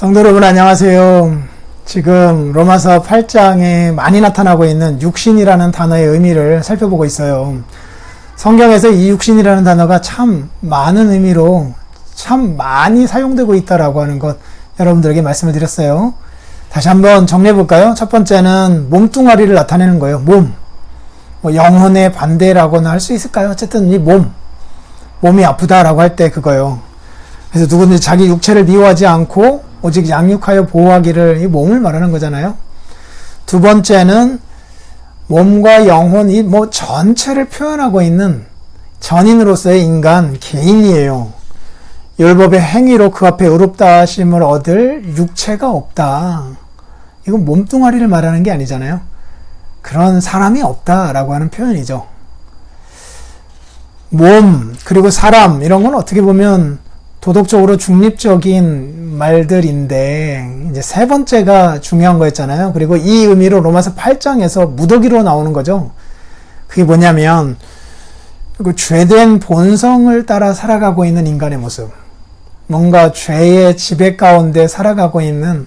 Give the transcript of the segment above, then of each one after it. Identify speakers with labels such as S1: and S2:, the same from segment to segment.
S1: 성도 여러분 안녕하세요. 지금 로마서 8장에 많이 나타나고 있는 육신이라는 단어의 의미를 살펴보고 있어요. 성경에서 이 육신이라는 단어가 참 많은 의미로 참 많이 사용되고 있다라고 하는 것 여러분들에게 말씀을 드렸어요. 다시 한번 정리해 볼까요? 첫 번째는 몸뚱아리를 나타내는 거예요. 몸. 영혼의 반대라고나 할 수 있을까요? 어쨌든 이 몸이 아프다라고 할 때 그거요. 그래서 누구든지 자기 육체를 미워하지 않고 오직 양육하여 보호하기를, 이 몸을 말하는 거잖아요. 두 번째는 몸과 영혼, 이 전체를 표현하고 있는 전인으로서의 인간, 개인이에요. 율법의 행위로 그 앞에 의롭다 하심을 얻을 육체가 없다. 이건 몸뚱아리를 말하는 게 아니잖아요. 그런 사람이 없다라고 하는 표현이죠. 몸, 그리고 사람, 이런 건 어떻게 보면 도덕적으로 중립적인 말들인데, 이제 세 번째가 중요한 거였잖아요. 그리고 이 의미로 로마서 8장에서 무더기로 나오는 거죠. 그게 뭐냐면, 그 죄된 본성을 따라 살아가고 있는 인간의 모습. 뭔가 죄의 지배 가운데 살아가고 있는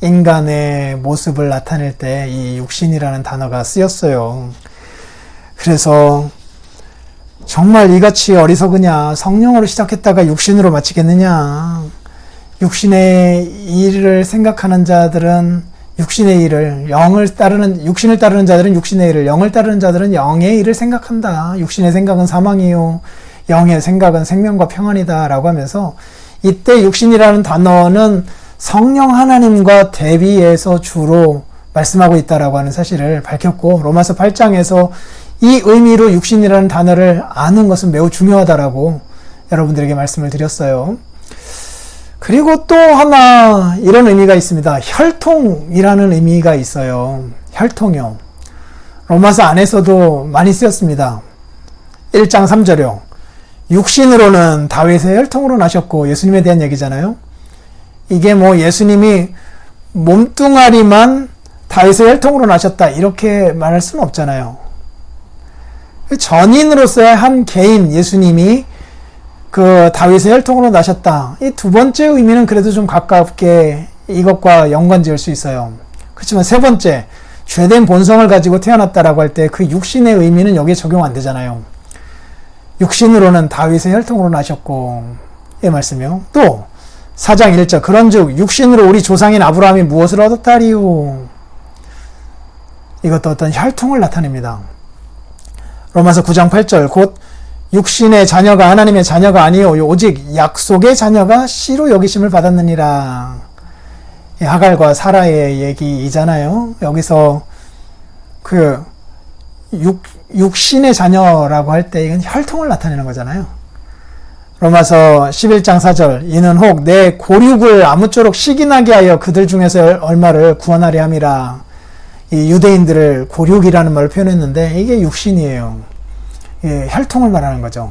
S1: 인간의 모습을 나타낼 때 이 육신이라는 단어가 쓰였어요. 그래서 정말 이같이 어리석으냐, 성령으로 시작했다가 육신으로 마치겠느냐. 육신의 일을 생각하는 자들은 육신의 일을, 육신을 따르는 자들은 육신의 일을, 영을 따르는 자들은 영의 일을 생각한다. 육신의 생각은 사망이요, 영의 생각은 생명과 평안이다 라고 하면서, 이때 육신이라는 단어는 성령 하나님과 대비해서 주로 말씀하고 있다라고 하는 사실을 밝혔고, 로마서 8장에서 이 의미로 육신이라는 단어를 아는 것은 매우 중요하다라고 여러분들에게 말씀을 드렸어요. 그리고 또 하나 이런 의미가 있습니다. 혈통이라는 의미가 있어요. 혈통이요. 로마서 안에서도 많이 쓰였습니다. 1장 3절이요. 육신으로는 다윗의 혈통으로 나셨고, 예수님에 대한 얘기잖아요. 이게 예수님이 몸뚱아리만 다윗의 혈통으로 나셨다 이렇게 말할 수는 없잖아요. 전인으로서의 한 개인 예수님이 그 다윗의 혈통으로 나셨다. 이 두 번째 의미는 그래도 좀 가깝게 이것과 연관 지을 수 있어요. 그렇지만 세 번째, 죄된 본성을 가지고 태어났다라고 할 때 그 육신의 의미는 여기에 적용 안 되잖아요. 육신으로는 다윗의 혈통으로 나셨고, 이 말씀이요. 또 4장 1절, 그런즉 육신으로 우리 조상인 아브라함이 무엇을 얻었다리요. 이것도 어떤 혈통을 나타냅니다. 로마서 9장 8절, 곧 육신의 자녀가 하나님의 자녀가 아니요 오직 약속의 자녀가 씨로 여기심을 받았느니라. 하갈과 사라의 얘기이잖아요. 여기서 그 육신의 자녀라고 할 때 이건 혈통을 나타내는 거잖아요. 로마서 11장 4절, 이는 혹 내 고륙을 아무쪼록 시기나게 하여 그들 중에서 얼마를 구원하려 함이라. 이 유대인들을 고륙이라는 말을 표현했는데 이게 육신이에요. 혈통을 말하는 거죠.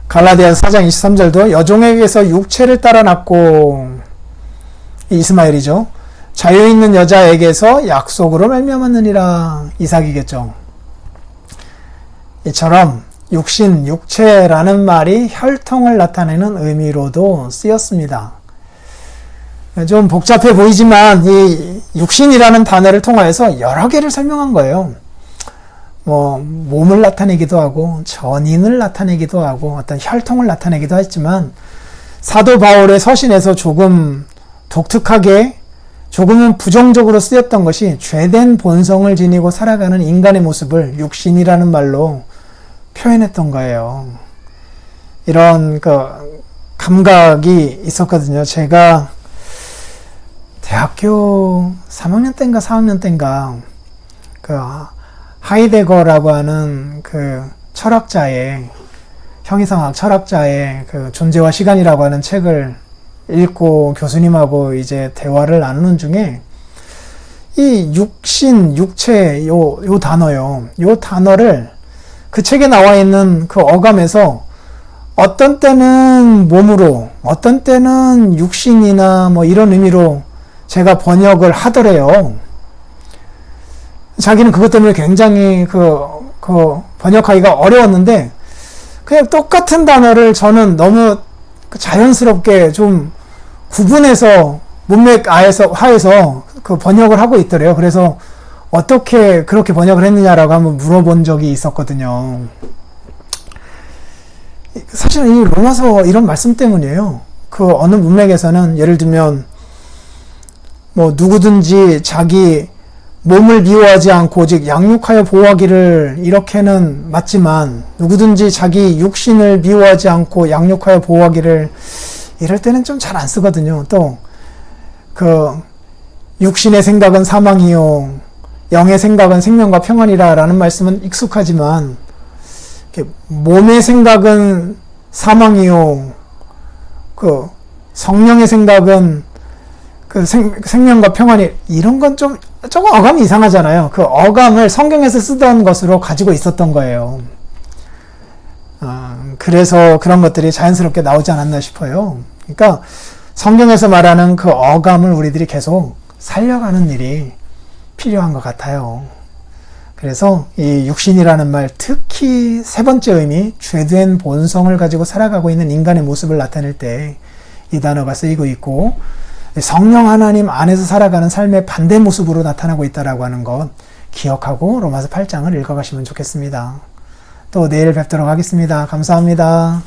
S1: 갈라디아서 4장 23절도 여종에게서 육체를 따라 낳고, 이스마엘이죠. 자유 있는 여자에게서 약속으로 말미암았느니라. 이삭이겠죠. 이처럼 육신, 육체라는 말이 혈통을 나타내는 의미로도 쓰였습니다. 좀 복잡해 보이지만 이 육신이라는 단어를 통하여서 여러 개를 설명한 거예요. 몸을 나타내기도 하고 전인을 나타내기도 하고 어떤 혈통을 나타내기도 했지만, 사도 바울의 서신에서 조금 독특하게, 조금은 부정적으로 쓰였던 것이 죄된 본성을 지니고 살아가는 인간의 모습을 육신이라는 말로 표현했던 거예요. 이런 감각이 있었거든요. 제가 대학교 3학년 때인가 4학년 때인가 하이데거라고 하는 철학자의, 형이상학 철학자의 존재와 시간이라고 하는 책을 읽고 교수님하고 이제 대화를 나누는 중에 이 육신, 육체 요 단어요. 요 단어를 그 책에 나와 있는 그 어감에서 어떤 때는 몸으로, 어떤 때는 육신이나 이런 의미로 제가 번역을 하더래요. 자기는 그것 때문에 굉장히 번역하기가 어려웠는데, 그냥 똑같은 단어를 저는 너무 자연스럽게 좀 구분해서 문맥 하에서 그 번역을 하고 있더래요. 그래서 어떻게 그렇게 번역을 했느냐라고 한번 물어본 적이 있었거든요. 사실은 이 로마서 이런 말씀 때문이에요. 그 어느 문맥에서는 예를 들면 뭐 누구든지 자기 몸을 미워하지 않고 오직 양육하여 보호하기를, 이렇게는 맞지만 누구든지 자기 육신을 미워하지 않고 양육하여 보호하기를, 이럴 때는 좀 잘 안 쓰거든요. 또 그 육신의 생각은 사망이요 영의 생각은 생명과 평안이라 라는 말씀은 익숙하지만 몸의 생각은 사망이요 그 성령의 생각은 그 생명과 평안이, 이런 건 좀 조금 어감이 이상하잖아요. 그 어감을 성경에서 쓰던 것으로 가지고 있었던 거예요. 그래서 그런 것들이 자연스럽게 나오지 않았나 싶어요. 그러니까 성경에서 말하는 그 어감을 우리들이 계속 살려가는 일이 필요한 것 같아요. 그래서 이 육신이라는 말, 특히 세 번째 의미, 죄된 본성을 가지고 살아가고 있는 인간의 모습을 나타낼 때 이 단어가 쓰이고 있고, 성령 하나님 안에서 살아가는 삶의 반대 모습으로 나타나고 있다라고 하는 것 기억하고 로마서 8장을 읽어가시면 좋겠습니다. 또 내일 뵙도록 하겠습니다. 감사합니다.